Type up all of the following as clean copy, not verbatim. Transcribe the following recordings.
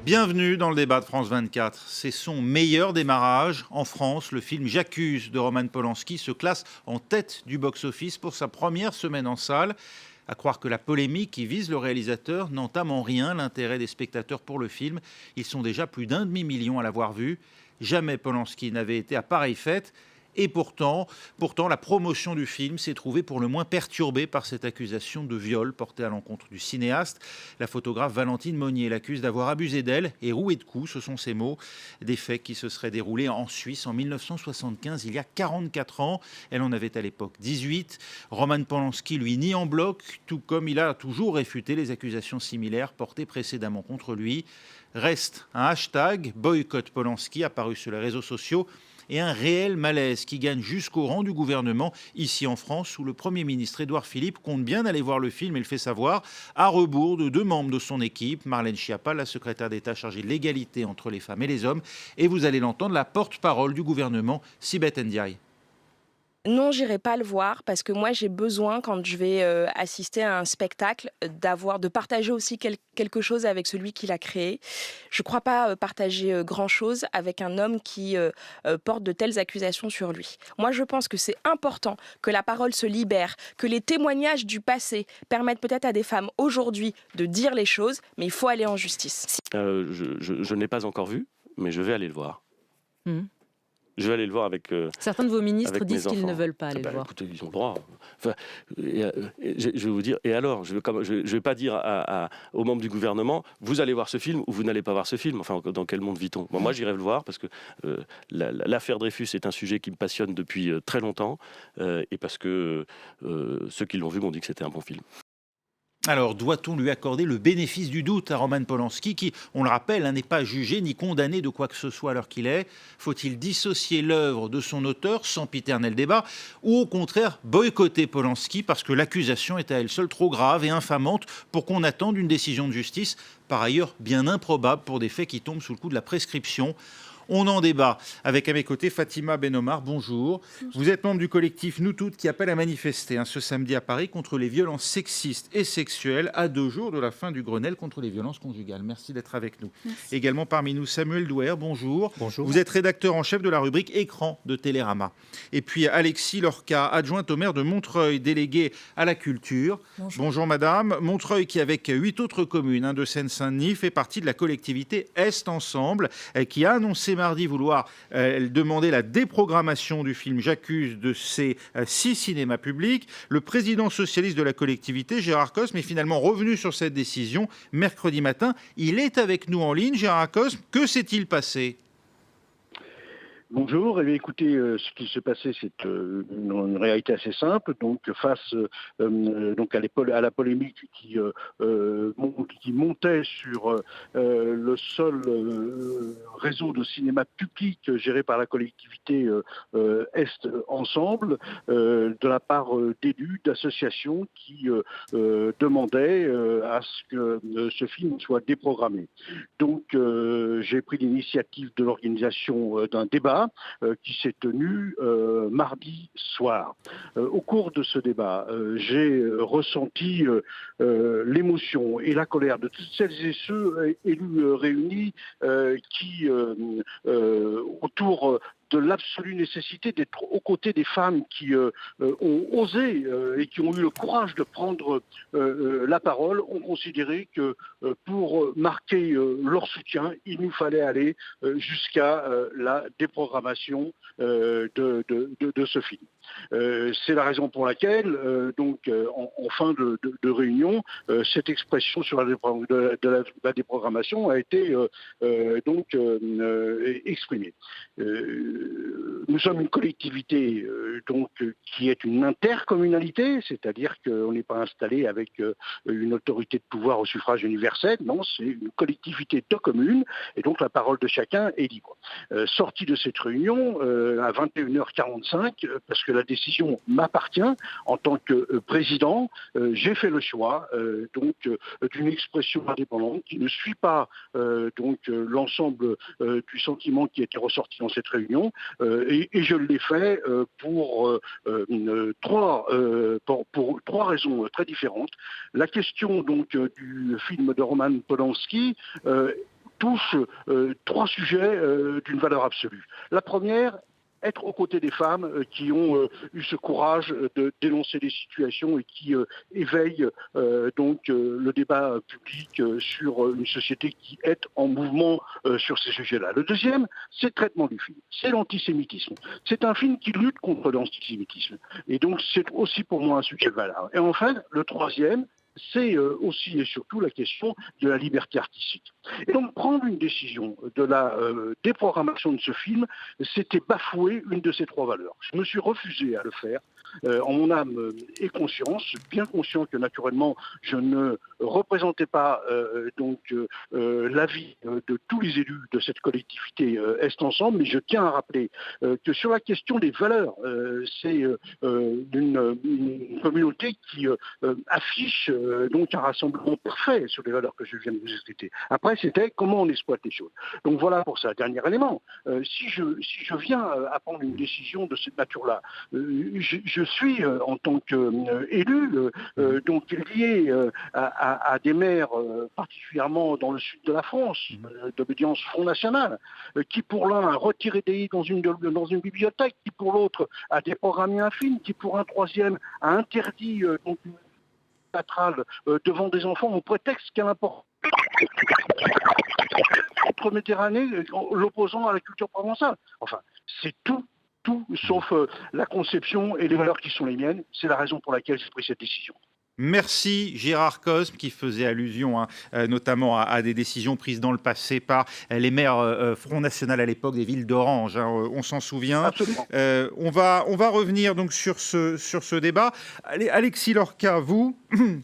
Bienvenue dans le débat de France 24. C'est son meilleur démarrage. En France, le film J'accuse de Roman Polanski se classe en tête du box-office pour sa première semaine en salle. À croire que la polémique qui vise le réalisateur n'entame en rien l'intérêt des spectateurs pour le film. Ils sont déjà plus d'1,5 million à l'avoir vu. Jamais Polanski n'avait été à pareille fête. Et pourtant, la promotion du film s'est trouvée pour le moins perturbée par cette accusation de viol portée à l'encontre du cinéaste. La photographe Valentine Monnier l'accuse d'avoir abusé d'elle et roué de coups, ce sont ses mots. Des faits qui se seraient déroulés en Suisse en 1975, il y a 44 ans. Elle en avait à l'époque 18. Roman Polanski, lui, nie en bloc, tout comme il a toujours réfuté les accusations similaires portées précédemment contre lui. Reste un hashtag boycott Polanski apparu sur les réseaux sociaux et un réel malaise qui gagne jusqu'au rang du gouvernement ici en France où le Premier ministre Édouard Philippe compte bien aller voir le film et le fait savoir à rebours de 2 membres de son équipe, Marlène Schiappa, la secrétaire d'État chargée de l'égalité entre les femmes et les hommes, et vous allez l'entendre, la porte-parole du gouvernement, Sibeth Ndiaye. Non, j'irai pas le voir parce que moi j'ai besoin quand je vais assister à un spectacle de partager aussi quelque chose avec celui qui l'a créé. Je crois pas partager grand chose avec un homme qui porte de telles accusations sur lui. Moi je pense que c'est important que la parole se libère, que les témoignages du passé permettent peut-être à des femmes aujourd'hui de dire les choses, mais il faut aller en justice. Je ne l'ai pas encore vu, mais je vais aller le voir. Je vais aller le voir avec certains de vos ministres disent qu'ils enfants. ne veulent pas aller le voir. Écoutez, ils ont le droit. Enfin, je vais vous dire, et alors, je ne vais pas dire aux membres du gouvernement, vous allez voir ce film ou vous n'allez pas voir ce film. Enfin, dans quel monde vit-on ? Moi, j'irai le voir parce que l'affaire Dreyfus est un sujet qui me passionne depuis très longtemps et parce que ceux qui l'ont vu m'ont dit que c'était un bon film. Alors, doit-on lui accorder le bénéfice du doute à Roman Polanski qui, on le rappelle, n'est pas jugé ni condamné de quoi que ce soit à l'heure qu'il est ? Faut-il dissocier l'œuvre de son auteur, sans piternel débat, ou au contraire boycotter Polanski parce que l'accusation est à elle seule trop grave et infamante pour qu'on attende une décision de justice, par ailleurs bien improbable pour des faits qui tombent sous le coup de la prescription ? On en débat avec à mes côtés Fatima Benomar, bonjour. Vous êtes membre du collectif Nous Toutes qui appelle à manifester ce samedi à Paris contre les violences sexistes et sexuelles à 2 jours de la fin du Grenelle contre les violences conjugales. Merci d'être avec nous. Merci. Également parmi nous Samuel Douer, bonjour. Bonjour. Vous êtes rédacteur en chef de la rubrique Écran de Télérama. Et puis Alexis Lorca, adjointe au maire de Montreuil, délégué à la culture. Bonjour madame. Montreuil qui avec 8 autres communes de Seine-Saint-Denis fait partie de la collectivité Est Ensemble qui a annoncé mardi vouloir demander la déprogrammation du film J'accuse de ces 6 cinémas publics. Le président socialiste de la collectivité, Gérard Cosme, est finalement revenu sur cette décision mercredi matin. Il est avec nous en ligne. Gérard Cosme, que s'est-il passé ? Bonjour, eh bien, écoutez, ce qui s'est passé, c'est une réalité assez simple. Donc, face donc à la polémique qui montait sur le seul réseau de cinéma public géré par la collectivité Est Ensemble, de la part d'élus, d'associations qui demandaient à ce que ce film soit déprogrammé. Donc, j'ai pris l'initiative de l'organisation d'un débat qui s'est tenu mardi soir. Au cours de ce débat, j'ai ressenti l'émotion et la colère de toutes celles et ceux élus réunis qui, autour de l'absolue nécessité d'être aux côtés des femmes qui ont osé et qui ont eu le courage de prendre la parole, ont considéré que pour marquer leur soutien, il nous fallait aller jusqu'à la déprogrammation de ce film. C'est la raison pour laquelle, en fin de réunion, cette expression sur la déprogrammation a été exprimée. Nous sommes une collectivité qui est une intercommunalité, c'est-à-dire qu'on n'est pas installé avec une autorité de pouvoir au suffrage universel, non, c'est une collectivité de communes, et donc la parole de chacun est libre. Sorti de cette réunion à 21h45, parce que la décision m'appartient en tant que président, j'ai fait le choix d'une expression indépendante qui ne suit pas l'ensemble du sentiment qui était ressorti dans cette réunion, et je l'ai fait pour trois raisons très différentes. La question du film de Roman Polanski touche 3 sujets d'une valeur absolue. La première, être aux côtés des femmes qui ont eu ce courage de dénoncer des situations et qui éveillent le débat public sur une société qui est en mouvement sur ces sujets-là. Le deuxième, c'est le traitement du film, c'est l'antisémitisme. C'est un film qui lutte contre l'antisémitisme. Et donc c'est aussi pour moi un sujet valable. Et enfin, le troisième, c'est aussi et surtout la question de la liberté artistique. Et donc prendre une décision de la déprogrammation de ce film, c'était bafouer une de ces 3 valeurs. Je me suis refusé à le faire en mon âme et conscience, bien conscient que naturellement je ne représentais pas l'avis de tous les élus de cette collectivité Est Ensemble, mais je tiens à rappeler que sur la question des valeurs, c'est une communauté qui affiche un rassemblement parfait sur les valeurs que je viens de vous expliquer. Après, c'était comment on exploite les choses. Donc voilà pour ça. Dernier élément, si je viens à prendre une décision de cette nature-là, je suis en tant qu'élu lié à des maires particulièrement dans le sud de la France, d'obédience Front National, qui pour l'un a retiré des i dans une bibliothèque, qui pour l'autre a déprogrammé un film, qui pour un troisième a interdit théâtrale devant des enfants au prétexte qu'elle importe entre Méditerranée, l'opposant à la culture provençale. Enfin, c'est tout sauf la conception et les valeurs qui sont les miennes. C'est la raison pour laquelle j'ai pris cette décision. Merci Gérard Cosme, qui faisait allusion notamment à des décisions prises dans le passé par les maires Front National à l'époque des villes d'Orange, on s'en souvient. Absolument. On va revenir donc sur ce débat. Alexis Lorca, vous,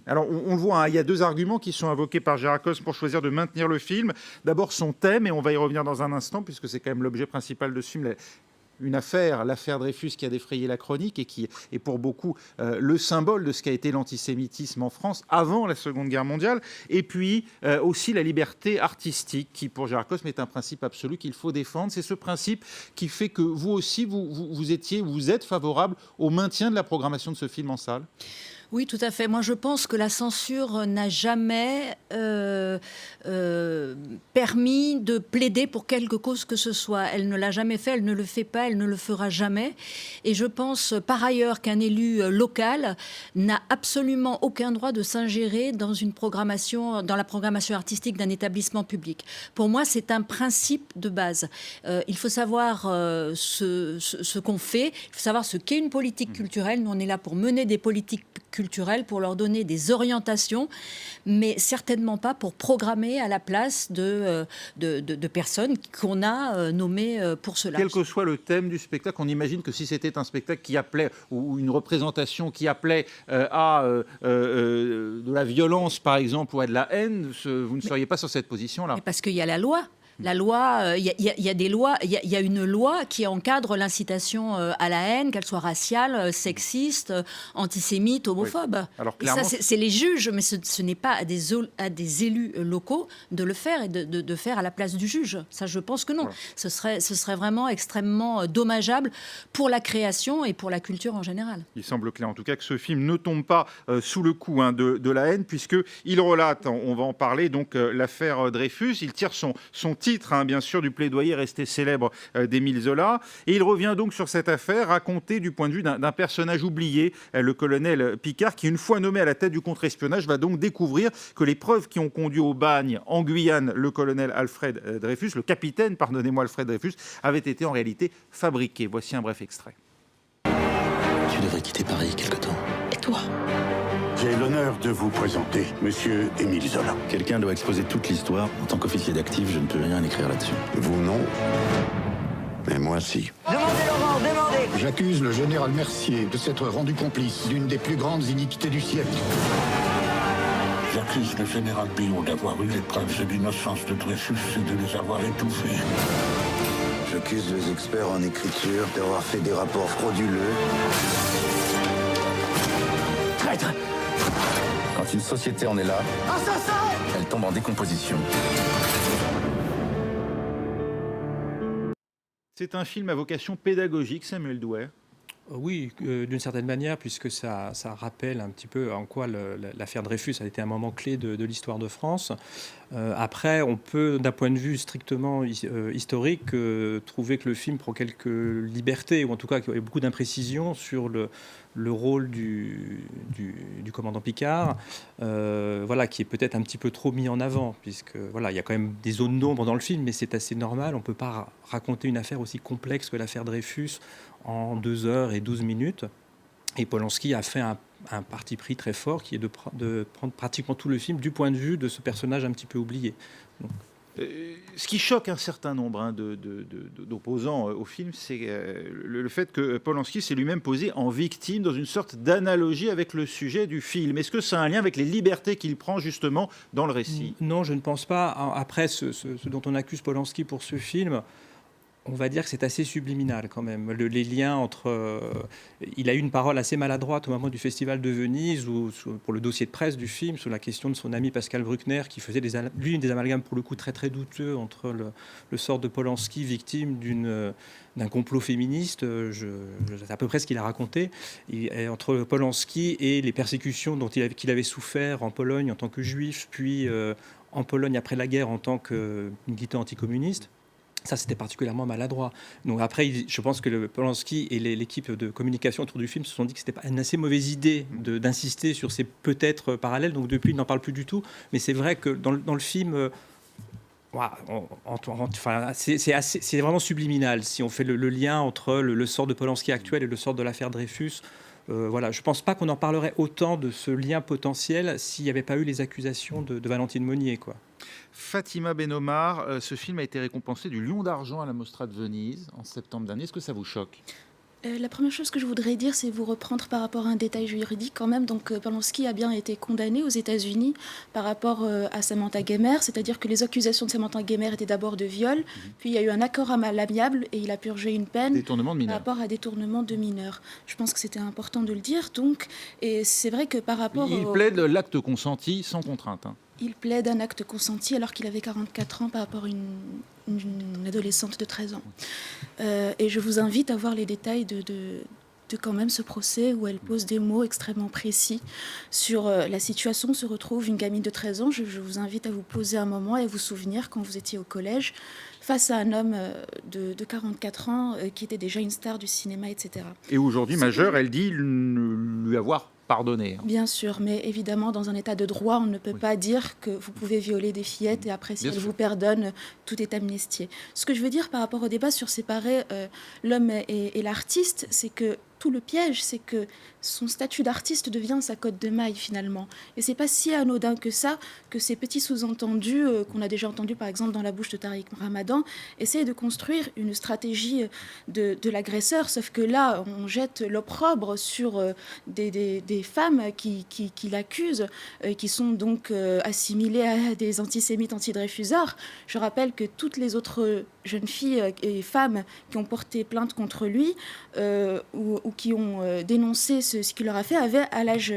alors on le voit, il y a 2 arguments qui sont invoqués par Gérard Cosme pour choisir de maintenir le film. D'abord son thème, et on va y revenir dans un instant, puisque c'est quand même l'objet principal de ce film, une affaire, l'affaire Dreyfus, qui a défrayé la chronique et qui est pour beaucoup le symbole de ce qu'a été l'antisémitisme en France avant la Seconde Guerre mondiale. Et puis aussi la liberté artistique, qui pour Gérard Cosme est un principe absolu qu'il faut défendre. C'est ce principe qui fait que vous aussi, vous êtes favorable au maintien de la programmation de ce film en salle ? Oui, tout à fait. Moi, je pense que la censure n'a jamais permis de plaider pour quelque cause que ce soit. Elle ne l'a jamais fait, elle ne le fait pas, elle ne le fera jamais. Et je pense par ailleurs qu'un élu local n'a absolument aucun droit de s'ingérer dans la programmation artistique d'un établissement public. Pour moi, c'est un principe de base. Il faut savoir ce qu'on fait, il faut savoir ce qu'est une politique culturelle. Nous, on est là pour mener des politiques culturelles, pour leur donner des orientations, mais certainement pas pour programmer à la place de personnes qu'on a nommées pour cela. Quel que soit le thème du spectacle, on imagine que si c'était un spectacle qui appelait, ou une représentation qui appelait à de la violence, par exemple, ou à de la haine, vous ne seriez pas sur cette position-là. Parce qu'il y a la loi. La loi, il y a des lois, il y a une loi qui encadre l'incitation à la haine, qu'elle soit raciale, sexiste, antisémite, homophobe. Oui. Alors, clairement, et ça, c'est les juges, mais ce n'est pas à des élus locaux de le faire et de faire à la place du juge. Ça, je pense que non. Voilà. Ce serait vraiment extrêmement dommageable pour la création et pour la culture en général. Il semble clair, en tout cas, que ce film ne tombe pas sous le coup de la haine, puisqu'il relate, on va en parler, donc l'affaire Dreyfus. Il tire son titre, bien sûr, du plaidoyer resté célèbre d'Émile Zola. Et il revient donc sur cette affaire, racontée du point de vue d'un personnage oublié, le colonel Picard, qui, une fois nommé à la tête du contre-espionnage, va donc découvrir que les preuves qui ont conduit au bagne en Guyane le colonel Alfred Dreyfus, le capitaine, pardonnez-moi, Alfred Dreyfus, avaient été en réalité fabriquées. Voici un bref extrait. Tu devrais quitter Paris quelque temps. Et toi ? J'ai l'honneur de vous présenter Monsieur Émile Zola. Quelqu'un doit exposer toute l'histoire. En tant qu'officier d'actif, je ne peux rien écrire là-dessus. Vous non, mais moi si. Demandez, Laurent, demandez. J'accuse le général Mercier de s'être rendu complice d'une des plus grandes iniquités du siècle. J'accuse le général Billot d'avoir eu les preuves de l'innocence de Dreyfus et de les avoir étouffées. J'accuse les experts en écriture d'avoir fait des rapports frauduleux. Traître! Quand une société en est là, elle tombe en décomposition. C'est un film à vocation pédagogique, Samuel Douer. Oui, d'une certaine manière, puisque ça rappelle un petit peu en quoi l'affaire Dreyfus a été un moment clé de l'histoire de France. Après, on peut, d'un point de vue strictement historique, trouver que le film prend quelques libertés, ou en tout cas qu'il y a beaucoup d'imprécisions sur le rôle du commandant Picard, voilà, qui est peut-être un petit peu trop mis en avant, puisque voilà, il y a quand même des zones d'ombre dans le film, mais c'est assez normal. On ne peut pas raconter une affaire aussi complexe que l'affaire Dreyfus en 2 heures et 12 minutes. Et Polanski a fait un parti pris très fort, qui est de prendre pratiquement tout le film du point de vue de ce personnage un petit peu oublié. Donc, ce qui choque un certain nombre d'opposants au film, c'est le fait que Polanski s'est lui-même posé en victime dans une sorte d'analogie avec le sujet du film. Est-ce que ça a un lien avec les libertés qu'il prend justement dans le récit ? Non, je ne pense pas. Après, ce dont on accuse Polanski pour ce film, on va dire que c'est assez subliminal quand même. Les liens entre... il a eu une parole assez maladroite au moment du Festival de Venise, pour le dossier de presse du film, sur la question de son ami Pascal Bruckner, qui faisait lui des amalgames pour le coup très très douteux entre le sort de Polanski, victime d'un complot féministe. C'est à peu près ce qu'il a raconté. Entre Polanski et les persécutions qu'il avait souffert en Pologne en tant que juif, puis en Pologne après la guerre en tant que militant anticommuniste. Ça, c'était particulièrement maladroit. Donc après, je pense que Polanski et l'équipe de communication autour du film se sont dit que c'était pas une assez mauvaise idée d'insister sur ces peut-être parallèles. Donc depuis, il n'en parle plus du tout. Mais c'est vrai que dans le film, c'est vraiment subliminal. Si on fait le lien entre le sort de Polanski actuel et le sort de l'affaire Dreyfus, voilà, je ne pense pas qu'on en parlerait autant de ce lien potentiel s'il n'y avait pas eu les accusations de Valentine Monnier, quoi. Fatima Benomar, ce film a été récompensé du Lion d'Argent à la Mostra de Venise en septembre dernier. Est-ce que ça vous choque ? La première chose que je voudrais dire, c'est vous reprendre par rapport à un détail juridique quand même. Donc Polanski a bien été condamné aux États-Unis par rapport à Samantha Gamer, c'est-à-dire que les accusations de Samantha Gamer étaient d'abord de viol, puis il y a eu un accord à l'amiable et il a purgé une peine par rapport à détournement de mineurs. Je pense que c'était important de le dire. Donc, et c'est vrai que par rapport... Il plaide l'acte consenti sans contrainte. Il plaide un acte consenti alors qu'il avait 44 ans par rapport à une adolescente de 13 ans. Et je vous invite à voir les détails de quand même ce procès où elle pose des mots extrêmement précis sur la situation où se retrouve une gamine de 13 ans. Je vous invite à vous poser un moment et à vous souvenir quand vous étiez au collège face à un homme de 44 ans qui était déjà une star du cinéma, etc. Et aujourd'hui, majeure, elle dit lui avoir pardonné. Bien sûr, mais évidemment, dans un état de droit, on ne peut pas dire que vous pouvez violer des fillettes et après, si elles vous pardonnent, tout est amnistié. Ce que je veux dire par rapport au débat sur séparer l'homme et l'artiste, c'est que tout le piège, c'est que son statut d'artiste devient sa cotte de maille finalement. Et c'est pas si anodin que ça, que ces petits sous-entendus qu'on a déjà entendus par exemple dans la bouche de Tariq Ramadan essayent de construire une stratégie de l'agresseur, sauf que là, on jette l'opprobre sur des femmes qui l'accusent, qui sont donc assimilées à des antisémites anti-Dreyfusards. Je rappelle que toutes les autres jeunes filles et femmes qui ont porté plainte contre lui ou qui ont dénoncé ce qu'il leur a fait avaient à l'âge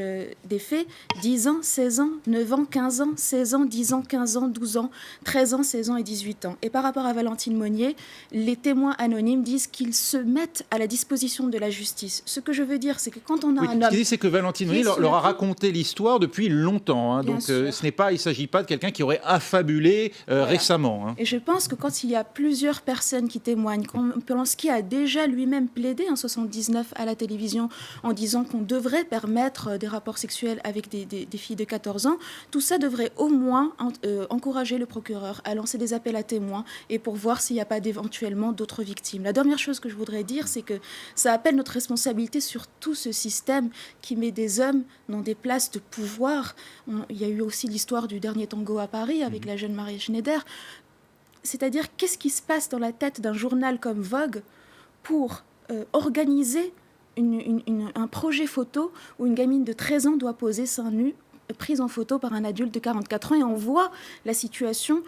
des faits 10 ans, 16 ans, 9 ans, 15 ans, 16 ans, 10 ans, 15 ans, 12 ans, 13 ans, 16 ans et 18 ans. Et par rapport à Valentine Monnier, les témoins anonymes disent qu'ils se mettent à la disposition de la justice. Ce que je veux dire, c'est que quand on a un homme... Ce qu'il dit, c'est que Valentine Monnier leur a raconté l'histoire depuis longtemps. Donc il ne s'agit pas de quelqu'un qui aurait affabulé récemment. Et je pense que quand il y a plusieurs personnes qui témoignent, quand Polanski a déjà lui-même plaidé en 1979 à la télévision en disant qu'on devrait permettre des rapports sexuels avec des filles de 14 ans, tout ça devrait au moins encourager le procureur à lancer des appels à témoins et pour voir s'il n'y a pas éventuellement d'autres victimes. La dernière chose que je voudrais dire, c'est que ça appelle notre responsabilité sur tout ce système qui met des hommes dans des places de pouvoir. Il y a eu aussi l'histoire du dernier tango à Paris avec la jeune Marie Schneider. C'est-à-dire, qu'est-ce qui se passe dans la tête d'un journal comme Vogue pour organiser un projet photo où une gamine de 13 ans doit poser seins nus, prise en photo par un adulte de 44 ans, et on voit la situation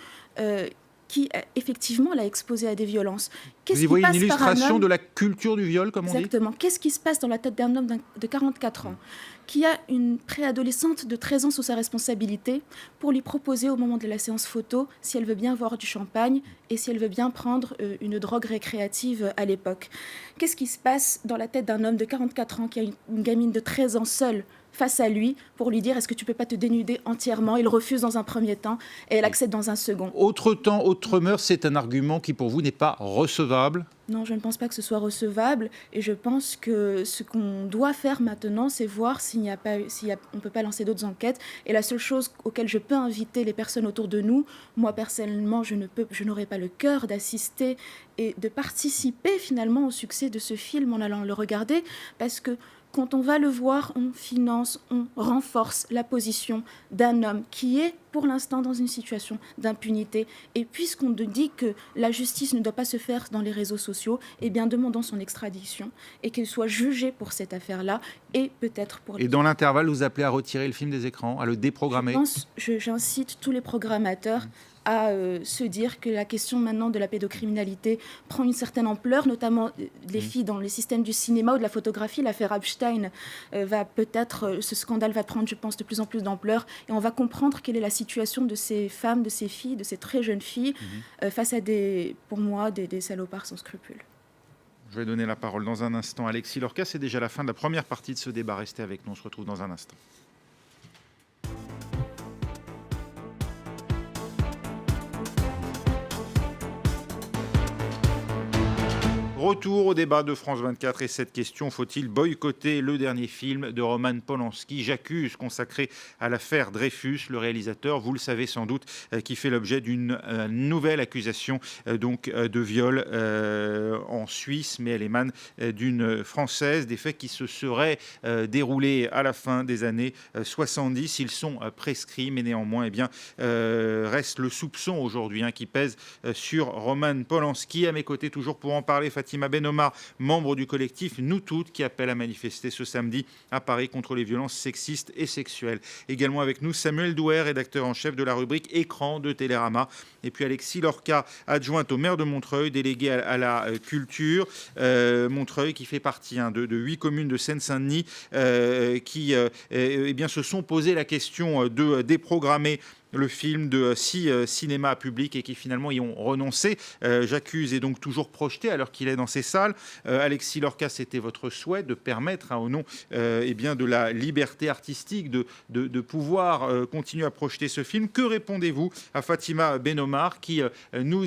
qui, effectivement, l'a exposée à des violences. Vous y voyez une illustration de la culture du viol, comme on dit ? Exactement. Qu'est-ce qui se passe dans la tête d'un homme de 44 ans qui a une préadolescente de 13 ans sous sa responsabilité pour lui proposer au moment de la séance photo si elle veut bien boire du champagne et si elle veut bien prendre une drogue récréative à l'époque. Qu'est-ce qui se passe dans la tête d'un homme de 44 ans qui a une gamine de 13 ans seule face à lui pour lui dire est-ce que tu peux pas te dénuder entièrement? Il refuse dans un premier temps et elle accepte dans un second. Autre temps, autre mœurs, c'est un argument qui pour vous n'est pas recevable? Non, je ne pense pas que ce soit recevable et je pense que ce qu'on doit faire maintenant, c'est voir on ne peut pas lancer d'autres enquêtes. Et la seule chose auquel je peux inviter les personnes autour de nous, moi personnellement, je n'aurais pas le cœur d'assister et de participer finalement au succès de ce film en allant le regarder parce que quand on va le voir, on finance, on renforce la position d'un homme qui est pour l'instant dans une situation d'impunité. Et puisqu'on dit que la justice ne doit pas se faire dans les réseaux sociaux, eh bien demandons son extradition et qu'il soit jugé pour cette affaire-là et peut-être pour... Et dans l'intervalle, vous appelez à retirer le film des écrans, à le déprogrammer? J'incite tous les programmateurs à se dire que la question maintenant de la pédocriminalité prend une certaine ampleur, notamment les filles dans les systèmes du cinéma ou de la photographie. L'affaire Epstein ce scandale va prendre, je pense, de plus en plus d'ampleur et on va comprendre quelle est la situation de ces femmes, de ces filles, de ces très jeunes filles face à pour moi, des salopards sans scrupules. Je vais donner la parole dans un instant à Alexis Lorca. C'est déjà la fin de la première partie de ce débat. Restez avec nous, on se retrouve dans un instant. Retour au débat de France 24 et cette question, faut-il boycotter le dernier film de Roman Polanski, J'accuse, consacré à l'affaire Dreyfus, le réalisateur, vous le savez sans doute, qui fait l'objet d'une nouvelle accusation de viol en Suisse, mais elle émane d'une Française, des faits qui se seraient déroulés à la fin des années 70. Ils sont prescrits, mais néanmoins, reste le soupçon aujourd'hui qui pèse sur Roman Polanski. À mes côtés, toujours pour en parler, Fatima Ben-Omar, membre du collectif Nous Toutes, qui appelle à manifester ce samedi à Paris contre les violences sexistes et sexuelles. Également avec nous, Samuel Douer, rédacteur en chef de la rubrique Écran de Télérama. Et puis Alexis Lorca, adjointe au maire de Montreuil, délégué à la culture. Montreuil qui fait partie de 8 communes de Seine-Saint-Denis qui se sont posé la question de déprogrammer le film de 6 cinémas publics et qui finalement y ont renoncé. J'accuse est donc toujours projeté alors qu'il est dans ces salles. Alexis Lorca, c'était votre souhait de permettre au nom de la liberté artistique de pouvoir continuer à projeter ce film. Que répondez-vous à Fatima Ben-Omar qui nous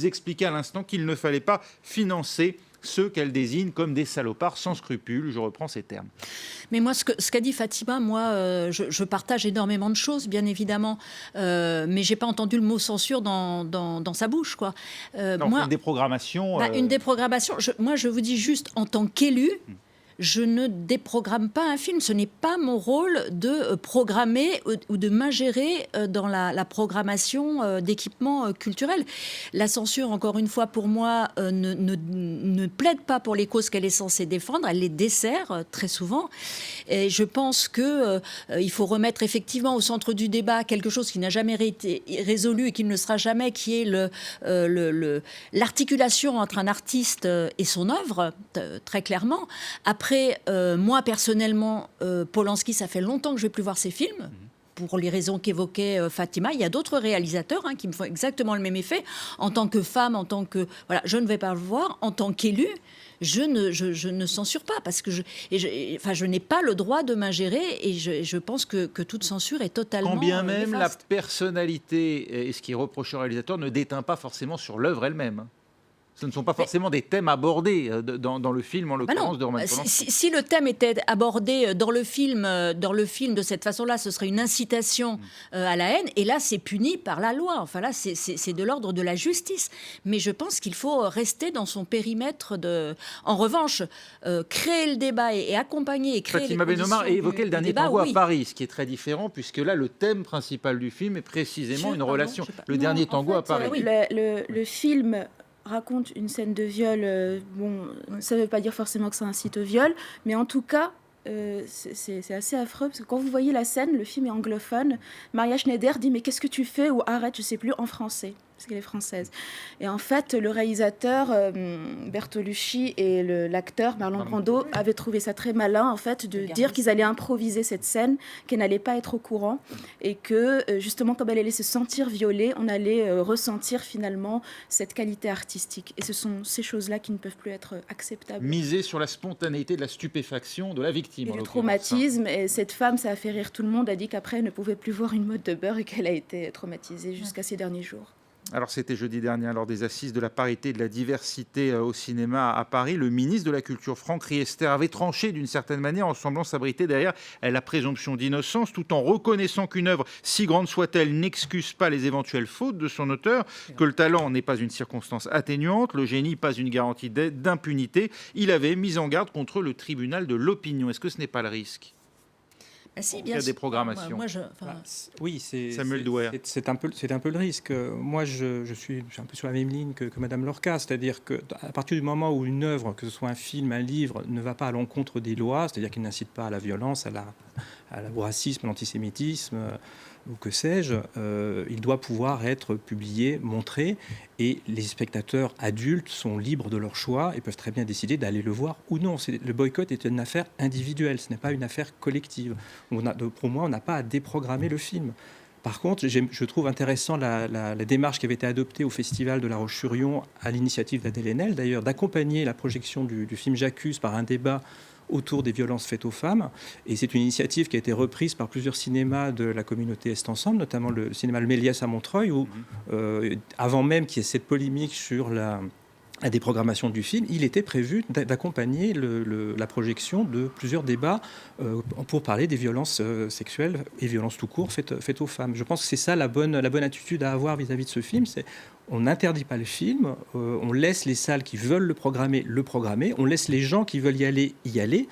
expliquait à l'instant qu'il ne fallait pas financer ceux qu'elle désigne comme des salopards sans scrupules, je reprends ces termes. Mais moi, ce qu'a dit Fatima, je partage énormément de choses, bien évidemment, mais j'ai pas entendu le mot censure dans sa bouche, quoi. Une déprogrammation. Une déprogrammation. Je vous dis juste, en tant qu'élu, je ne déprogramme pas un film. Ce n'est pas mon rôle de programmer ou de m'ingérer dans la programmation d'équipements culturels. La censure, encore une fois, pour moi, ne plaide pas pour les causes qu'elle est censée défendre. Elle les dessert très souvent. Et je pense qu'il faut remettre effectivement au centre du débat quelque chose qui n'a jamais été résolu et qui ne le sera jamais, qui est l'articulation entre un artiste et son œuvre, très clairement. Après, moi, personnellement, Polanski, ça fait longtemps que je ne vais plus voir ses films. Pour les raisons qu'évoquait Fatima, il y a d'autres réalisateurs qui me font exactement le même effet. En tant que femme, je ne vais pas le voir. En tant qu'élu, je ne censure pas parce que je n'ai pas le droit de m'ingérer et je pense que toute censure est totalement Quand bien même néfaste. La personnalité et ce qui est reproché au réalisateur ne déteint pas forcément sur l'œuvre elle-même. Ce ne sont pas forcément des thèmes abordés dans le film, en l'occurrence de Roman Polanski. Si le thème était abordé dans le film de cette façon-là, ce serait une incitation à la haine. Et là, c'est puni par la loi. Enfin là, c'est de l'ordre de la justice. Mais je pense qu'il faut rester dans son périmètre de... En revanche, créer le débat et accompagner et créer Fatima les conditions Ben-Omar et évoquer le dernier débat, tango oui. à Paris, ce qui est très différent, puisque là, le thème principal du film est précisément une relation. Le dernier tango à Paris. Oui, le film raconte une scène de viol. Ça ne veut pas dire forcément que ça incite au viol, mais en tout cas, c'est assez affreux, parce que quand vous voyez la scène, le film est anglophone, Maria Schneider dit « mais qu'est-ce que tu fais ?» ou « arrête, je ne sais plus » en français. puisqu'elle est française. Et en fait, le réalisateur Bertolucci et l'acteur Marlon Brando avaient trouvé ça très malin, en fait, de dire qu'ils allaient improviser cette scène, qu'elle n'allait pas être au courant, et que, justement, comme elle allait se sentir violée, on allait ressentir finalement cette qualité artistique. Et ce sont ces choses-là qui ne peuvent plus être acceptables. Miser sur la spontanéité de la stupéfaction de la victime. Et le traumatisme, et cette femme, ça a fait rire tout le monde, a dit qu'après, elle ne pouvait plus voir une mode de beurre et qu'elle a été traumatisée jusqu'à ces derniers jours. Alors c'était jeudi dernier, lors des assises de la parité et de la diversité au cinéma à Paris, le ministre de la Culture, Franck Riester, avait tranché d'une certaine manière en semblant s'abriter derrière la présomption d'innocence, tout en reconnaissant qu'une œuvre, si grande soit-elle, n'excuse pas les éventuelles fautes de son auteur, que le talent n'est pas une circonstance atténuante, le génie pas une garantie d'impunité. Il avait mis en garde contre le tribunal de l'opinion. Est-ce que ce n'est pas le risque ? Si, bien des programmations. Oui, Samuel Douer. C'est un peu le risque. Moi, je suis un peu sur la même ligne que Madame Lorca, c'est-à-dire qu'à partir du moment où une œuvre, que ce soit un film, un livre, ne va pas à l'encontre des lois, c'est-à-dire qu'il n'incite pas à la violence, au racisme, à l'antisémitisme, ou que sais-je, il doit pouvoir être publié, montré, et les spectateurs adultes sont libres de leur choix et peuvent très bien décider d'aller le voir ou non. Le boycott est une affaire individuelle, ce n'est pas une affaire collective. Pour moi, on n'a pas à déprogrammer le film. Par contre, je trouve intéressant la démarche qui avait été adoptée au Festival de La Roche-sur-Yon à l'initiative d'Adèle Haenel, d'ailleurs, d'accompagner la projection du film J'accuse par un débat autour des violences faites aux femmes. Et c'est une initiative qui a été reprise par plusieurs cinémas de la communauté Est Ensemble, notamment le cinéma Le Méliès à Montreuil, où, avant même qu'il y ait cette polémique sur la déprogrammation du film, il était prévu d'accompagner la projection de plusieurs débats pour parler des violences sexuelles et violences tout court faites aux femmes. Je pense que c'est ça la bonne attitude à avoir vis-à-vis de ce film. On n'interdit pas le film, on laisse les salles qui veulent le programmer, on laisse les gens qui veulent y aller,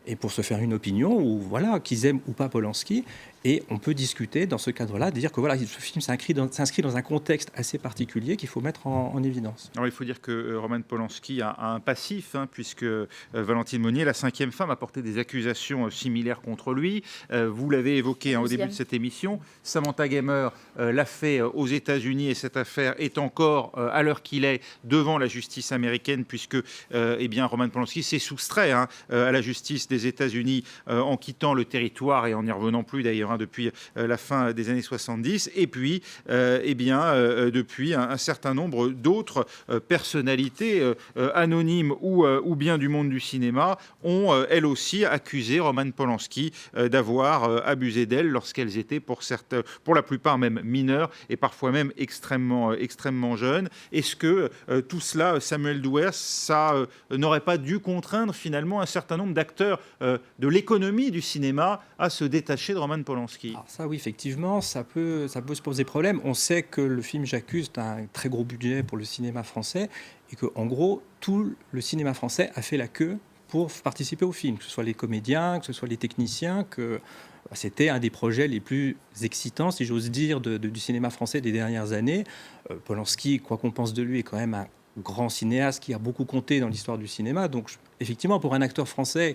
et pour se faire une opinion, ou voilà, qu'ils aiment ou pas Polanski, et on peut discuter dans ce cadre-là, de dire que voilà, ce film s'inscrit dans un contexte assez particulier qu'il faut mettre en évidence. Alors il faut dire que Roman Polanski a un passif, puisque Valentine Monnier, la 5e femme, a porté des accusations similaires contre lui. Vous l'avez évoqué au début de cette émission. Samantha Gamer l'a fait aux États-Unis, et cette affaire est encore, à l'heure qu'il est, devant la justice américaine, puisque Roman Polanski s'est soustrait à la justice des États-Unis en quittant le territoire et en n'y revenant plus d'ailleurs depuis la fin des années 70. Et puis, depuis, un certain nombre d'autres personnalités anonymes ou bien du monde du cinéma ont elles aussi accusé Roman Polanski d'avoir abusé d'elles lorsqu'elles étaient pour la plupart même mineures et parfois même extrêmement jeunes. Est-ce que tout cela, Samuel Douer, ça n'aurait pas dû contraindre finalement un certain nombre d'acteurs de l'économie du cinéma à se détacher de Roman Polanski? Alors ça, oui, effectivement, ça peut se poser problème. On sait que le film J'accuse a un très gros budget pour le cinéma français et qu'en gros, tout le cinéma français a fait la queue pour participer au film, que ce soit les comédiens, que ce soit les techniciens, que c'était un des projets les plus excitants, si j'ose dire, du cinéma français des dernières années. Polanski, quoi qu'on pense de lui, est quand même un grand cinéaste qui a beaucoup compté dans l'histoire du cinéma. Donc, effectivement, pour un acteur français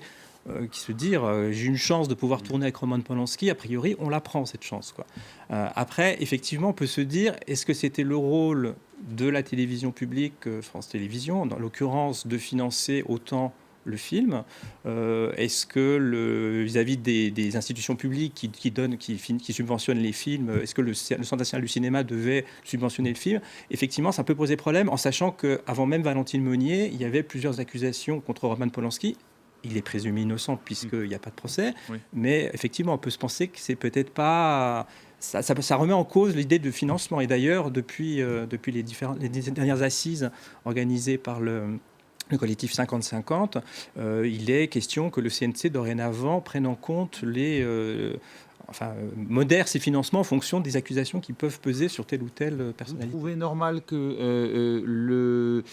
qui se dit j'ai une chance de pouvoir tourner avec Roman Polanski, a priori, on la prend, cette chance, quoi. Après, effectivement, on peut se dire, est-ce que c'était le rôle de la télévision publique, France Télévisions, dans l'occurrence, de financer autant le film? Est-ce que vis-à-vis des institutions publiques qui subventionnent les films, est-ce que le Centre national du cinéma devait subventionner le film? Effectivement, ça peut poser problème, en sachant qu'avant même Valentine Monnier, il y avait plusieurs accusations contre Roman Polanski. Il est présumé innocent puisqu'il n'y a pas de procès, mais effectivement, on peut se penser que c'est peut-être pas... Ça remet en cause l'idée de financement. Et d'ailleurs, depuis les dernières assises organisées par le collectif 50-50, il est question que le CNC, dorénavant, prenne en compte modère ses financements en fonction des accusations qui peuvent peser sur telle ou telle personnalité. Vous trouvez normal que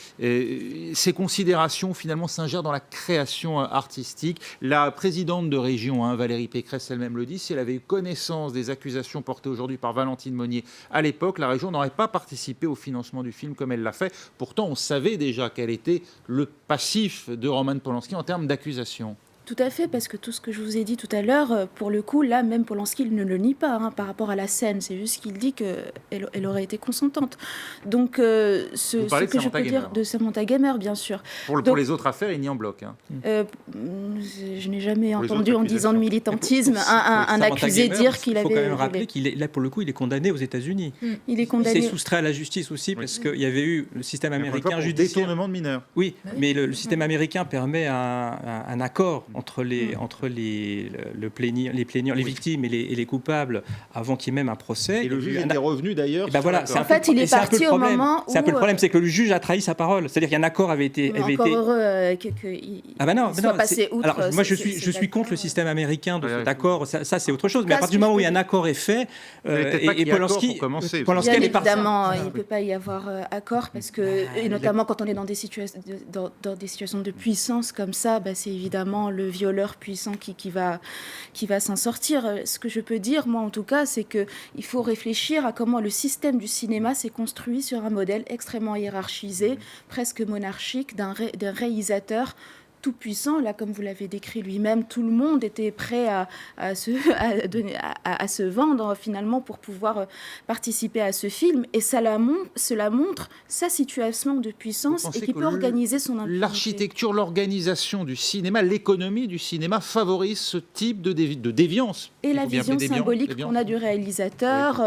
ces considérations finalement s'ingèrent dans la création artistique? La présidente de région, Valérie Pécresse elle-même le dit, si elle avait eu connaissance des accusations portées aujourd'hui par Valentine Monnier à l'époque, la région n'aurait pas participé au financement du film comme elle l'a fait. Pourtant, on savait déjà quel était le passif de Roman Polanski en termes d'accusations. Tout à fait, parce que tout ce que je vous ai dit tout à l'heure, pour le coup, là, même Polanski il ne le nie pas par rapport à la scène. C'est juste qu'il dit qu'elle aurait été consentante. Donc, ce que je peux dire de Samantha Gamer, bien sûr. Pour les autres affaires, il nie en bloc. Je n'ai jamais entendu en 10 ans de militantisme un accusé dire qu'il avait... Il faut quand même rappeler qu'il est, là, pour le coup, il est condamné aux États-Unis. Il est condamné. Il s'est soustrait à la justice aussi, parce qu'il y avait eu le système américain judiciaire. Détournement de mineurs. Oui, mais le système américain permet un accord entre les plaignants, les victimes et les coupables avant qu'il y ait même un procès. Et le juge était revenu d'ailleurs. En fait, il est parti au moment où... C'est un peu le problème, c'est que le juge a trahi sa parole. C'est-à-dire qu'un accord avait été... heureux qu'il soit passé outre. Alors, moi, je suis contre le système américain de cet accord. Ça, c'est autre chose. Mais à partir du moment où un accord est fait, et Polanski, elle est partie. Évidemment, il ne peut pas y avoir accord, parce que, et notamment quand on est dans des situations de puissance comme ça, c'est évidemment le violeur puissant qui va s'en sortir. Ce que je peux dire, moi en tout cas, c'est qu'il faut réfléchir à comment le système du cinéma s'est construit sur un modèle extrêmement hiérarchisé, presque monarchique, d'un réalisateur tout puissant. Là, comme vous l'avez décrit lui-même, tout le monde était prêt à se vendre finalement pour pouvoir participer à ce film. Et cela montre sa situation de puissance et qui peut organiser son impunité. L'architecture, l'organisation du cinéma, l'économie du cinéma favorise ce type de déviance. Et la vision symbolique qu'on a du réalisateur,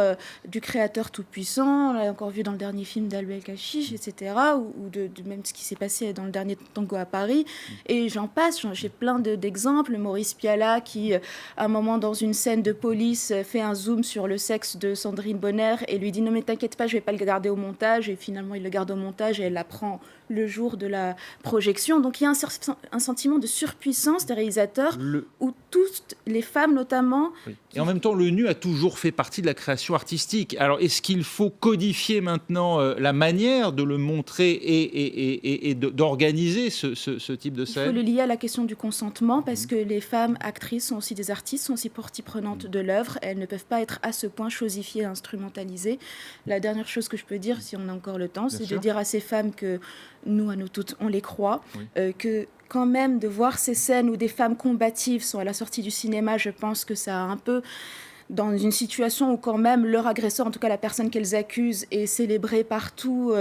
du créateur tout-puissant, on l'a encore vu dans le dernier film d'Albel Cachiche, etc., ou de même ce qui s'est passé dans le dernier Tango à Paris. Et j'en passe, j'ai plein d'exemples. Maurice Pialat qui, à un moment dans une scène de police, fait un zoom sur le sexe de Sandrine Bonner et lui dit « Non mais t'inquiète pas, je vais pas le garder au montage ». Et finalement, il le garde au montage et elle l'apprend le jour de la projection. Donc il y a un sentiment de surpuissance des réalisateurs où toutes les femmes notamment... Oui. Et en même temps, le nu a toujours fait partie de la création artistique. Alors est-ce qu'il faut codifier maintenant la manière de le montrer et d'organiser ce type de scène ? Il faut le lier à la question du consentement, parce que les femmes actrices sont aussi des artistes, sont aussi partie prenante de l'œuvre. Elles ne peuvent pas être à ce point chosifiées, instrumentalisées. La dernière chose que je peux dire, si on a encore le temps, c'est de dire à ces femmes que nous, à nous toutes, on les croit, que quand même de voir ces scènes où des femmes combatives sont à la sortie du cinéma, je pense que ça a un peu... dans une situation où quand même leur agresseur, en tout cas la personne qu'elles accusent, est célébrée partout,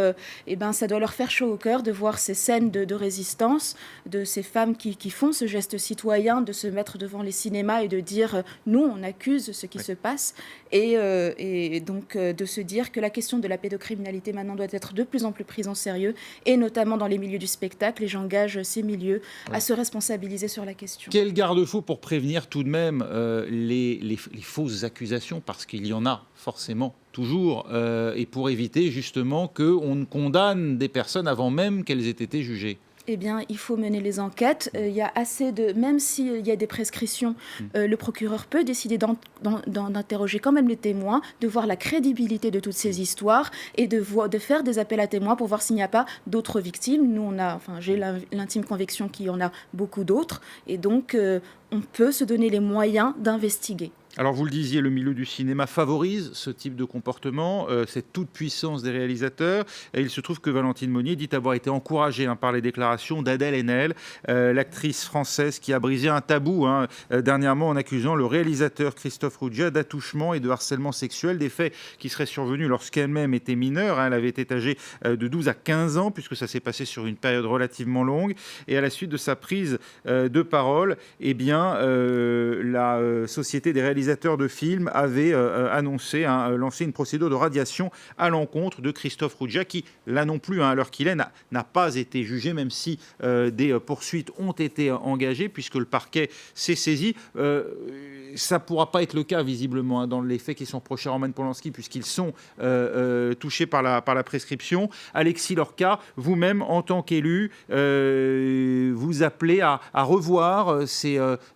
ça doit leur faire chaud au cœur de voir ces scènes de résistance, de ces femmes qui font ce geste citoyen de se mettre devant les cinémas et de dire nous on accuse ce qui se passe, et donc de se dire que la question de la pédocriminalité maintenant doit être de plus en plus prise en sérieux, et notamment dans les milieux du spectacle, et j'engage ces milieux à se responsabiliser sur la question. Quel garde-fou pour prévenir tout de même les fausses accusations, parce qu'il y en a forcément toujours, et pour éviter justement qu'on ne condamne des personnes avant même qu'elles aient été jugées? Eh bien, il faut mener les enquêtes. Il y a assez de... Même s'il y a des prescriptions, le procureur peut décider d'interroger quand même les témoins, de voir la crédibilité de toutes ces histoires et de faire des appels à témoins pour voir s'il n'y a pas d'autres victimes. Nous, j'ai l'intime conviction qu'il y en a beaucoup d'autres. Et donc, on peut se donner les moyens d'investiguer. Alors vous le disiez, le milieu du cinéma favorise ce type de comportement, cette toute-puissance des réalisateurs. Et il se trouve que Valentine Monnier dit avoir été encouragée par les déclarations d'Adèle Haenel, l'actrice française qui a brisé un tabou dernièrement en accusant le réalisateur Christophe Ruggia d'attouchement et de harcèlement sexuel, des faits qui seraient survenus lorsqu'elle-même était mineure. Elle avait été âgée de 12 à 15 ans, puisque ça s'est passé sur une période relativement longue. Et à la suite de sa prise de parole, la Société des réalisateurs de films avait lancé une procédure de radiation à l'encontre de Christophe Ruggia, qui, là non plus, à l'heure qu'il est, n'a pas été jugé, même si des poursuites ont été engagées, puisque le parquet s'est saisi. Ça ne pourra pas être le cas, visiblement, dans les faits qui sont reprochés à Roman Polanski, puisqu'ils sont touchés par la prescription. Alexis Lorca, vous-même, en tant qu'élu, vous appelez à revoir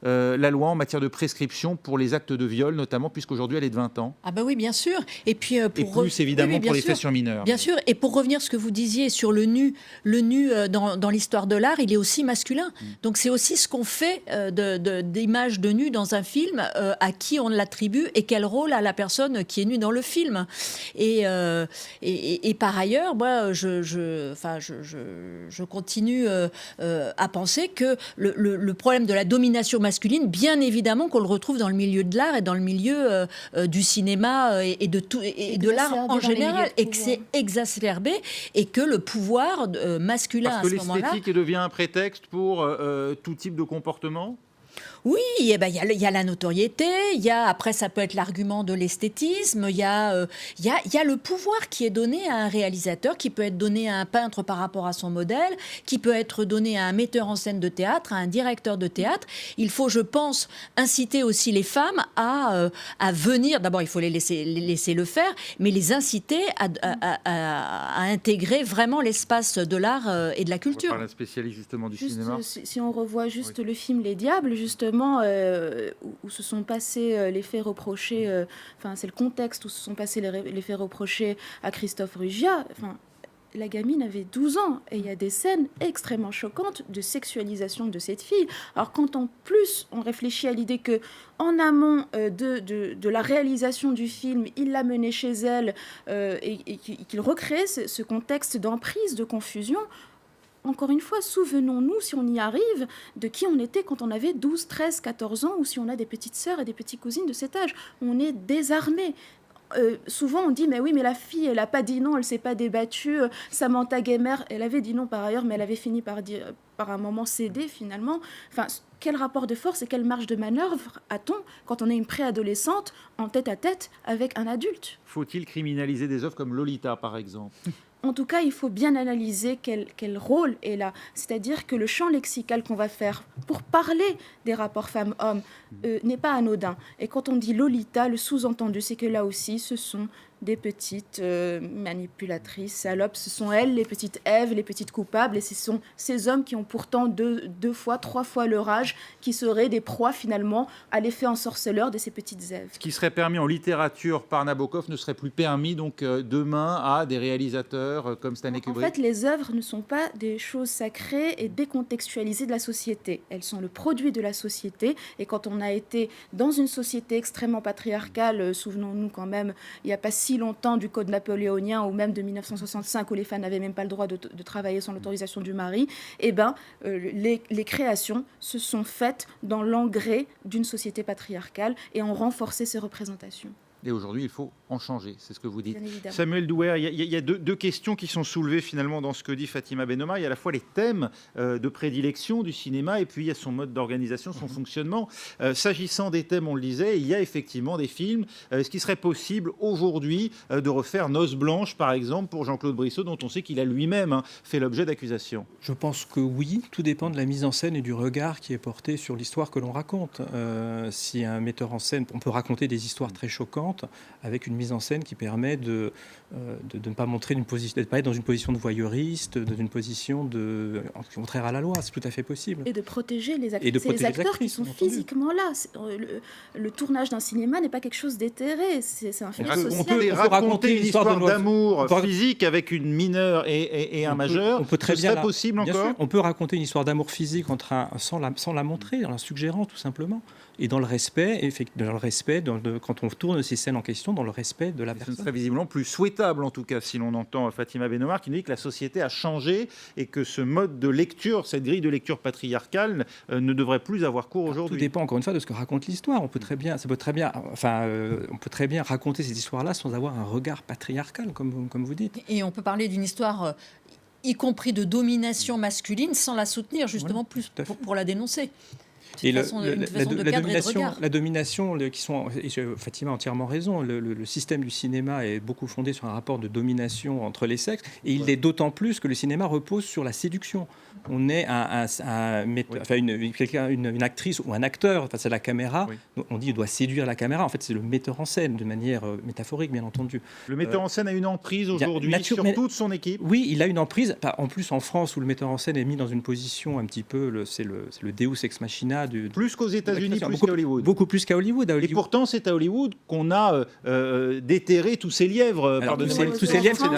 la loi en matière de prescription pour les actes de viol, notamment, puisqu'aujourd'hui elle est de 20 ans. Ah ben oui, bien sûr. Et puis Et plus, évidemment, pour les faits sur mineurs. Bien sûr. Et pour revenir à ce que vous disiez sur le nu dans l'histoire de l'art, il est aussi masculin. Donc c'est aussi ce qu'on fait d'images de nu dans un film, à qui on l'attribue et quel rôle a la personne qui est nue dans le film. Et par ailleurs, moi, je continue à penser que le problème de la domination masculine, bien évidemment qu'on le retrouve dans le milieu de l'art et dans le milieu du cinéma et de l'art en général, et que c'est exacerbé et que le pouvoir masculin Parce que à ce moment-là... l'esthétique devient un prétexte pour tout type de comportement. Oui, il y a la notoriété, après ça peut être l'argument de l'esthétisme, il y a le pouvoir qui est donné à un réalisateur, qui peut être donné à un peintre par rapport à son modèle, qui peut être donné à un metteur en scène de théâtre, à un directeur de théâtre. Il faut, je pense, inciter aussi les femmes à venir, d'abord il faut les laisser le faire, mais les inciter à intégrer vraiment l'espace de l'art et de la culture. On va parler d'un spécialiste justement du cinéma. Si on revoit juste le film Les Diables, justement, où se sont passés les faits reprochés, c'est le contexte où se sont passés les faits reprochés à Christophe Ruggia. La gamine avait 12 ans et il y a des scènes extrêmement choquantes de sexualisation de cette fille. Alors quand en plus on réfléchit à l'idée que en amont de la réalisation du film, il l'a menée chez elle et qu'il recrée ce contexte d'emprise, de confusion. Encore une fois, souvenons-nous, si on y arrive, de qui on était quand on avait 12, 13, 14 ans, ou si on a des petites sœurs et des petites cousines de cet âge. On est désarmé. Souvent, on dit, mais oui, mais la fille, elle n'a pas dit non, elle ne s'est pas débattue. Samantha Gamer, elle avait dit non par ailleurs, mais elle avait fini par un moment céder, finalement. Quel rapport de force et quelle marge de manœuvre a-t-on quand on est une préadolescente en tête-à-tête avec un adulte ? Faut-il criminaliser des œuvres comme Lolita, par exemple ? En tout cas, il faut bien analyser quel rôle est là. C'est-à-dire que le champ lexical qu'on va faire pour parler des rapports femmes-hommes n'est pas anodin. Et quand on dit Lolita, le sous-entendu, c'est que là aussi, ce sont des petites manipulatrices, salopes. Ce sont elles, les petites Èves, les petites coupables. Et ce sont ces hommes qui ont pourtant deux fois, 3 fois leur âge, qui seraient des proies, finalement, à l'effet ensorceleur de ces petites Èves. Ce qui serait permis en littérature par Nabokov ne serait plus permis donc demain à des réalisateurs comme Stanley Kubrick. En fait, les œuvres ne sont pas des choses sacrées et décontextualisées de la société. Elles sont le produit de la société. Et quand on a été dans une société extrêmement patriarcale, souvenons-nous quand même, il n'y a pas si longtemps du code napoléonien ou même de 1965 où les femmes n'avaient même pas le droit de travailler sans l'autorisation du mari, les créations se sont faites dans l'engrais d'une société patriarcale et ont renforcé ces représentations. Et aujourd'hui, il faut en changer, c'est ce que vous dites. Samuel Douer, il y a deux questions qui sont soulevées finalement dans ce que dit Fatima Benomar. Il y a à la fois les thèmes de prédilection du cinéma et puis il y a son mode d'organisation, son fonctionnement. S'agissant des thèmes, on le disait, il y a effectivement des films. Est-ce qu'il serait possible aujourd'hui de refaire Noces blanches, par exemple, pour Jean-Claude Brissot, dont on sait qu'il a lui-même fait l'objet d'accusations ? Je pense que oui, tout dépend de la mise en scène et du regard qui est porté sur l'histoire que l'on raconte. Si un metteur en scène, on peut raconter des histoires très choquantes avec une mise en scène qui permet de ne pas montrer d'être pas dans une position de voyeuriste, dans une position contraire à la loi. C'est tout à fait possible. Et de protéger les acteurs. C'est les acteurs qui sont physiquement là. Le tournage d'un cinéma n'est pas quelque chose d'éthéré. C'est un fait social. On peut raconter une histoire d'amour physique avec une mineure et un majeur. Ce serait possible encore. Bien sûr, on peut raconter une histoire d'amour physique sans la montrer, en la suggérant tout simplement. Et dans le respect, quand on tourne ces scènes en question, dans le respect de la personne. Ce serait visiblement plus souhaitable, en tout cas, si l'on entend Fatima Benomar, qui nous dit que la société a changé et que ce mode de lecture, cette grille de lecture patriarcale, ne devrait plus avoir cours aujourd'hui. Tout dépend, encore une fois, de ce que raconte l'histoire. On peut très bien raconter ces histoires-là sans avoir un regard patriarcal, comme vous dites. Et on peut parler d'une histoire... y compris de domination masculine, sans la soutenir, justement, plus pour la dénoncer. Et la domination, Fatima a entièrement raison, le système du cinéma est beaucoup fondé sur un rapport de domination entre les sexes, et il l'est d'autant plus que le cinéma repose sur la séduction. On est une actrice ou un acteur face à la caméra, on dit qu'il doit séduire la caméra, en fait c'est le metteur en scène, de manière métaphorique bien entendu. Le metteur en scène a une emprise aujourd'hui sur toute son équipe. Oui, il a une emprise, en plus en France où le metteur en scène est mis dans une position un petit peu, c'est le Deus ex machina, cinéma plus qu'aux États-Unis, plus qu'à Hollywood. Beaucoup plus qu'à Hollywood. Et pourtant, c'est à Hollywood qu'on a déterré tous ces lièvres. Tous ces lièvres,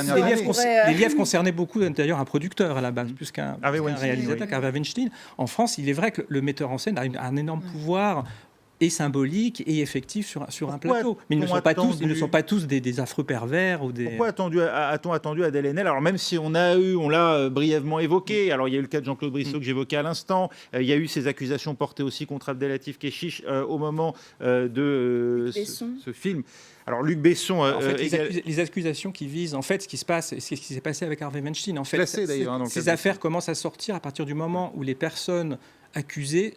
les lièvres concernaient beaucoup d'ailleurs un producteur à la base, plus qu'un réalisateur, Harvey Weinstein. En France, il est vrai que le metteur en scène a un énorme pouvoir et symbolique et effectif sur un plateau. Mais ils ne sont pas tous des affreux pervers. Pourquoi a-t-on attendu Adèle Haenel ? Alors même si on l'a brièvement évoqué, alors il y a eu le cas de Jean-Claude Brissot que j'évoquais à l'instant, il y a eu ces accusations portées aussi contre Abdelatif Kechiche au moment de ce film. Alors Luc Besson... les accusations qui visent en fait ce qui se passe, c'est ce qui s'est passé avec Harvey Weinstein. En fait, classé, d'ailleurs, ces affaires commencent à sortir à partir du moment où les personnes accusées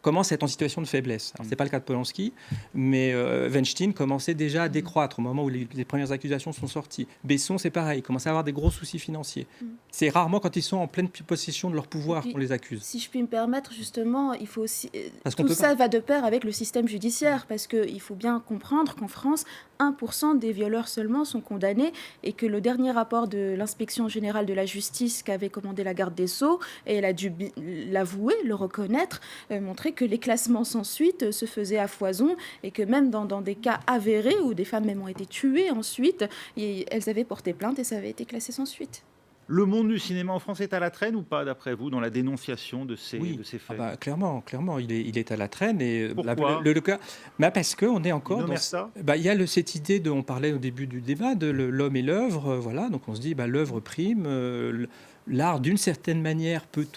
commence à être en situation de faiblesse. Ce n'est pas le cas de Polanski, mais Weinstein commençait déjà à décroître au moment où les premières accusations sont sorties. Besson, c'est pareil, il commence à avoir des gros soucis financiers. C'est rarement quand ils sont en pleine possession de leur pouvoir qu'on les accuse. Si je puis me permettre, justement, il faut aussi... Tout ça va de pair avec le système judiciaire, parce qu'il faut bien comprendre qu'en France, 1% des violeurs seulement sont condamnés, et que le dernier rapport de l'inspection générale de la justice qu'avait commandé la garde des Sceaux, et elle a dû l'avouer, le reconnaître, montrait que les classements sans suite se faisaient à foison, et que même dans des cas avérés où des femmes même ont été tuées ensuite, elles avaient porté plainte et ça avait été classé sans suite. Le monde du cinéma en France est à la traîne ou pas, d'après vous, dans la dénonciation de ces faits ? Clairement, il est à la traîne. Et pourquoi le cas, parce qu'on est encore dans... ça. Il y a cette idée dont on parlait au début du débat, de l'homme et l'œuvre. Voilà, donc on se dit, l'œuvre prime... L'art, d'une certaine manière, peut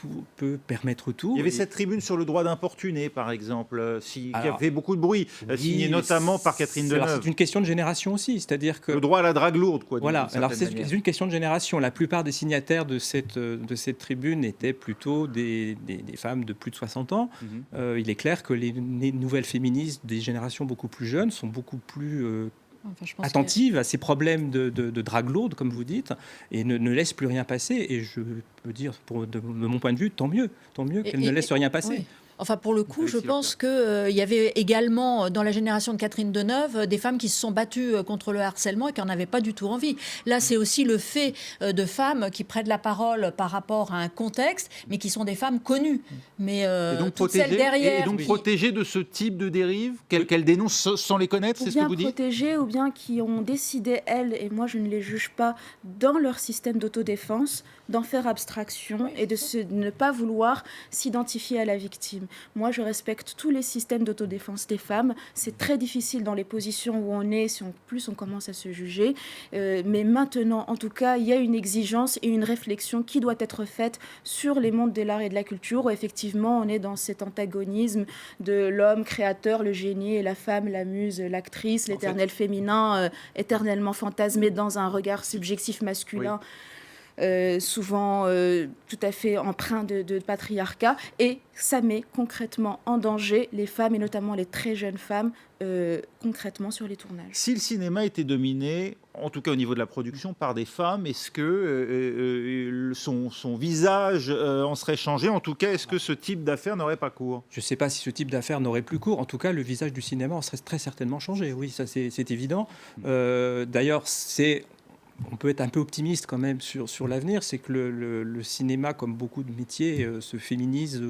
permettre tout. Il y avait cette tribune sur le droit d'importuner, par exemple, qui a fait beaucoup de bruit, signée notamment par Catherine Deneuve. C'est une question de génération aussi, c'est-à-dire que... Le droit à la drague lourde, quoi. Voilà, alors c'est une question de génération. La plupart des signataires de cette tribune étaient plutôt des femmes de plus de 60 ans. Il est clair que les nouvelles féministes des générations beaucoup plus jeunes sont beaucoup plus... attentive à ces problèmes de drague lourde, comme vous dites, et ne laisse plus rien passer. Et je peux dire, de mon point de vue, tant mieux qu'elle ne laisse rien passer. Oui. Enfin, pour le coup, je pense qu'il y avait également, dans la génération de Catherine Deneuve, des femmes qui se sont battues contre le harcèlement et qui n'en avaient pas du tout envie. Là, c'est aussi le fait de femmes qui prennent la parole par rapport à un contexte, mais qui sont des femmes connues. Mais toutes celles derrière... Et donc protégées de ce type de dérive qu'elles dénoncent sans les connaître, c'est ce que vous dites ? Protégées, ou bien qui ont décidé, elles, et moi je ne les juge pas, dans leur système d'autodéfense, d'en faire abstraction et de ne pas vouloir s'identifier à la victime. Moi, je respecte tous les systèmes d'autodéfense des femmes. C'est très difficile dans les positions où on est, si on commence à se juger. Mais maintenant, en tout cas, il y a une exigence et une réflexion qui doit être faite sur les mondes de l'art et de la culture, où effectivement, on est dans cet antagonisme de l'homme créateur, le génie, et la femme, la muse, l'actrice, l'éternel féminin, éternellement fantasmé dans un regard subjectif masculin. Oui. Souvent tout à fait empreint de patriarcat, et ça met concrètement en danger les femmes, et notamment les très jeunes femmes, concrètement sur les tournages. Si le cinéma était dominé, en tout cas au niveau de la production, par des femmes, est-ce que son visage en serait changé ? En tout cas, est-ce que ce type d'affaires n'aurait pas cours ? Je ne sais pas si ce type d'affaires n'aurait plus cours. En tout cas, le visage du cinéma en serait très certainement changé. Oui, ça c'est évident. D'ailleurs, on peut être un peu optimiste quand même sur l'avenir, c'est que le cinéma, comme beaucoup de métiers, se féminise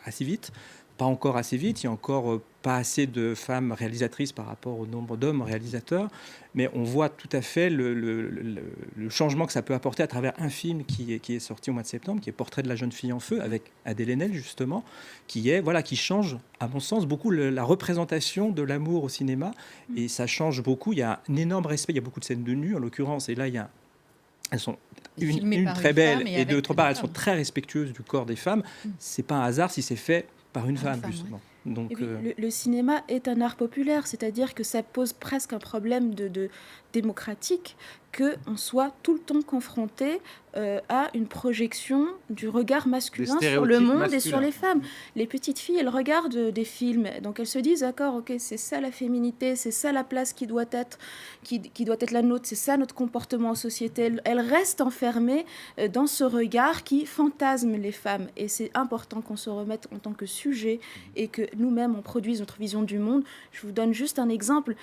assez vite. Pas encore assez vite, il n'y a encore pas assez de femmes réalisatrices par rapport au nombre d'hommes réalisateurs, mais on voit tout à fait le changement que ça peut apporter à travers un film qui est sorti au mois de septembre, qui est Portrait de la jeune fille en feu, avec Adèle Haenel justement, qui change, à mon sens, beaucoup la représentation de l'amour au cinéma, et ça change beaucoup. Il y a un énorme respect, il y a beaucoup de scènes de nu en l'occurrence, et là elles sont une très belle, et d'autre part elles sont très respectueuses du corps des femmes. C'est pas un hasard si c'est fait par une femme, justement. Oui. Donc, le cinéma est un art populaire, c'est-à-dire que ça pose presque un problème de démocratique, qu'on soit tout le temps confronté à une projection du regard masculin sur le monde et sur les femmes. Les petites filles, elles regardent des films, donc elles se disent, d'accord, ok, c'est ça la féminité, c'est ça la place qui doit être la nôtre, c'est ça notre comportement en société. Elles restent enfermées dans ce regard qui fantasme les femmes, et c'est important qu'on se remette en tant que sujet et que nous-mêmes on produise notre vision du monde. Je vous donne juste un exemple.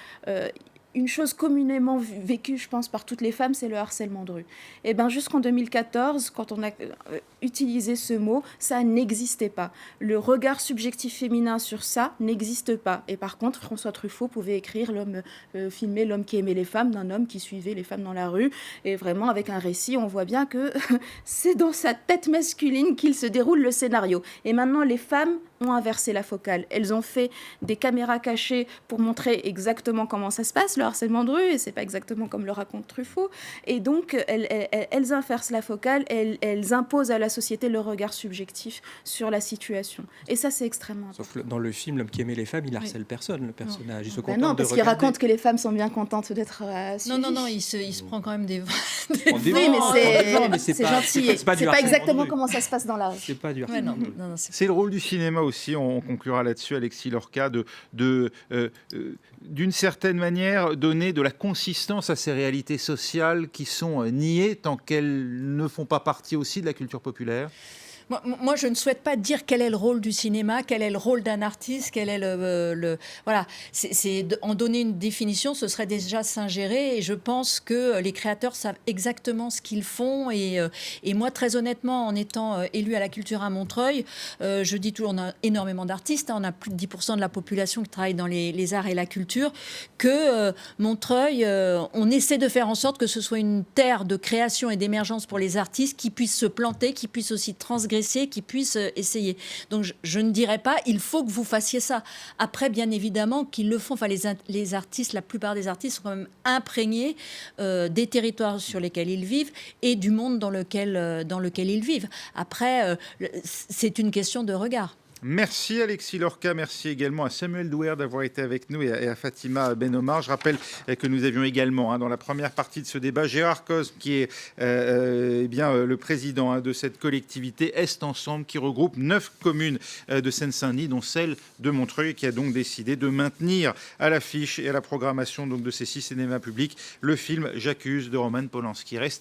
une chose communément vécue, je pense, par toutes les femmes, c'est le harcèlement de rue. Et bien, jusqu'en 2014, quand on a utilisé ce mot, ça n'existait pas. Le regard subjectif féminin sur ça n'existe pas. Et par contre, François Truffaut pouvait écrire filmer l'homme qui aimait les femmes d'un homme qui suivait les femmes dans la rue. Et vraiment, avec un récit, on voit bien que c'est dans sa tête masculine qu'il se déroule le scénario. Et maintenant, les femmes ont inversé la focale. Elles ont fait des caméras cachées pour montrer exactement comment ça se passe, le harcèlement de rue, et c'est pas exactement comme le raconte Truffaut. Et donc, elles inversent la focale, elles imposent à la société le regard subjectif sur la situation. Et ça, c'est extrêmement important. Sauf que dans le film, l'homme qui aimait les femmes, il harcèle personne, le personnage. Il se contente non, parce qu'il raconte que les femmes sont bien contentes d'être suivies. Non, il se prend quand même des... Oui, mais c'est gentil. C'est pas exactement comment ça se passe dans la rue. C'est pas du harcèlement. C'est le rôle du cinéma aussi, on conclura là-dessus, Alexis Lorca, d'une certaine manière, donner de la consistance à ces réalités sociales qui sont niées tant qu'elles ne font pas partie aussi de la culture populaire. Moi, je ne souhaite pas dire quel est le rôle du cinéma, quel est le rôle d'un artiste, quel est voilà. En donner une définition, ce serait déjà s'ingérer. Et je pense que les créateurs savent exactement ce qu'ils font. Et moi, très honnêtement, en étant élue à la culture à Montreuil, je dis toujours, on a énormément d'artistes. On a plus de 10% de la population qui travaille dans les arts et la culture. Que Montreuil, on essaie de faire en sorte que ce soit une terre de création et d'émergence pour les artistes qui puissent se planter, qui puissent aussi transgresser, qui puissent essayer. Donc je ne dirais pas il faut que vous fassiez ça. Après, bien évidemment qu'ils le font. Enfin, les artistes, la plupart des artistes sont quand même imprégnés des territoires sur lesquels ils vivent et du monde dans lequel ils vivent. Après, c'est une question de regard. Merci Alexis Lorca, merci également à Samuel Douer d'avoir été avec nous et à Fatima Benomar. Je rappelle que nous avions également dans la première partie de ce débat Gérard Cosme qui est le président de cette collectivité Est Ensemble qui regroupe 9 communes de Seine-Saint-Denis dont celle de Montreuil qui a donc décidé de maintenir à l'affiche et à la programmation donc, de ces 6 cinémas publics le film J'accuse de Roman Polanski. Restez